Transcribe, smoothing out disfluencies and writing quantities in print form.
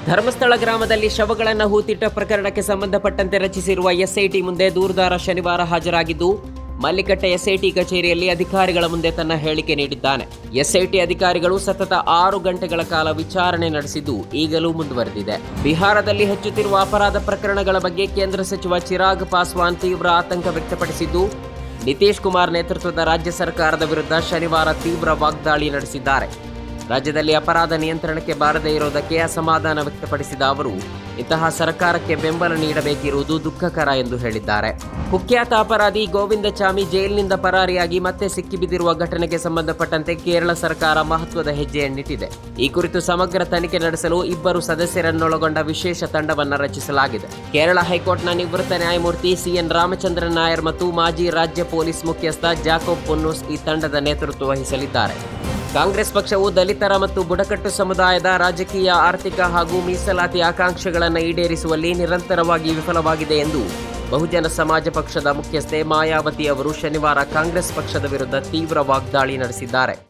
ಧರ್ಮಸ್ಥಳ ಗ್ರಾಮದಲ್ಲಿ ಶವಗಳನ್ನು ಹೂತಿಟ್ಟ ಪ್ರಕರಣಕ್ಕೆ ಸಂಬಂಧಪಟ್ಟಂತೆ ರಚಿಸಿರುವ ಎಸ್ಐಟಿ ಮುಂದೆ ದೂರುದಾರ ಶನಿವಾರ ಹಾಜರಾಗಿದ್ದು, ಮಲ್ಲಿಕಟ್ಟೆ ಎಸ್ಐಟಿ ಕಚೇರಿಯಲ್ಲಿ ಅಧಿಕಾರಿಗಳ ಮುಂದೆ ತನ್ನ ಹೇಳಿಕೆ ನೀಡಿದ್ದಾನೆ. ಎಸ್ಐಟಿ ಅಧಿಕಾರಿಗಳು ಸತತ 6 ಗಂಟೆಗಳ ಕಾಲ ವಿಚಾರಣೆ ನಡೆಸಿದ್ದು ಈಗಲೂ ಮುಂದುವರೆದಿದೆ. ಬಿಹಾರದಲ್ಲಿ ಹೆಚ್ಚುತ್ತಿರುವ ಅಪರಾಧ ಪ್ರಕರಣಗಳ ಬಗ್ಗೆ ಕೇಂದ್ರ ಸಚಿವ ಚಿರಾಗ್ ಪಾಸ್ವಾನ್ ತೀವ್ರ ಆತಂಕ ವ್ಯಕ್ತಪಡಿಸಿದ್ದು, ನಿತೀಶ್ ಕುಮಾರ್ ನೇತೃತ್ವದ ರಾಜ್ಯ ಸರ್ಕಾರದ ವಿರುದ್ಧ ಶನಿವಾರ ತೀವ್ರ ವಾಗ್ದಾಳಿ ನಡೆಸಿದ್ದಾರೆ. ರಾಜ್ಯದಲ್ಲಿ ಅಪರಾಧ ನಿಯಂತ್ರಣಕ್ಕೆ ಬಾರದೇ ಇರುವುದಕ್ಕೆ ಅಸಮಾಧಾನ ವ್ಯಕ್ತಪಡಿಸಿದ ಅವರು, ಇಂತಹ ಸರ್ಕಾರಕ್ಕೆ ಬೆಂಬಲ ನೀಡಬೇಕಿರುವುದು ದುಃಖಕರ ಎಂದು ಹೇಳಿದ್ದಾರೆ. ಕುಖ್ಯಾತ ಅಪರಾಧಿ ಗೋವಿಂದಚಾಮಿ ಜೈಲಿನಿಂದ ಪರಾರಿಯಾಗಿ ಮತ್ತೆ ಸಿಕ್ಕಿಬಿದ್ದಿರುವ ಘಟನೆಗೆ ಸಂಬಂಧಪಟ್ಟಂತೆ ಕೇರಳ ಸರ್ಕಾರ ಮಹತ್ವದ ಹೆಜ್ಜೆಯನ್ನಿಟ್ಟಿದೆ. ಈ ಕುರಿತು ಸಮಗ್ರ ತನಿಖೆ ನಡೆಸಲು 2 ಸದಸ್ಯರನ್ನೊಳಗೊಂಡ ವಿಶೇಷ ತಂಡವನ್ನು ರಚಿಸಲಾಗಿದೆ. ಕೇರಳ ಹೈಕೋರ್ಟ್ನ ನಿವೃತ್ತ ನ್ಯಾಯಮೂರ್ತಿ ಸಿಎನ್ ರಾಮಚಂದ್ರನ್ ನಾಯರ್ ಮತ್ತು ಮಾಜಿ ರಾಜ್ಯ ಪೊಲೀಸ್ ಮುಖ್ಯಸ್ಥ ಜಾಕೋಬ್ ಪೊನ್ನೂಸ್ ಈ ತಂಡದ ನೇತೃತ್ವ ವಹಿಸಲಿದ್ದಾರೆ. ಕಾಂಗ್ರೆಸ್ ಪಕ್ಷವು ದಲಿತರ ಮತ್ತು ಬುಡಕಟ್ಟು ಸಮುದಾಯದ ರಾಜಕೀಯ, ಆರ್ಥಿಕ ಹಾಗೂ ಮೀಸಲಾತಿ ಆಕಾಂಕ್ಷೆಗಳನ್ನು ಈಡೇರಿಸುವಲ್ಲಿ ನಿರಂತರವಾಗಿ ವಿಫಲವಾಗಿದೆ ಎಂದು ಬಹುಜನ ಸಮಾಜ ಪಕ್ಷದ ಮುಖ್ಯಸ್ಥೆ ಮಾಯಾವತಿ ಅವರು ಶನಿವಾರ ಕಾಂಗ್ರೆಸ್ ಪಕ್ಷದ ವಿರುದ್ಧ ತೀವ್ರ ವಾಗ್ದಾಳಿ ನಡೆಸಿದ್ದಾರೆ.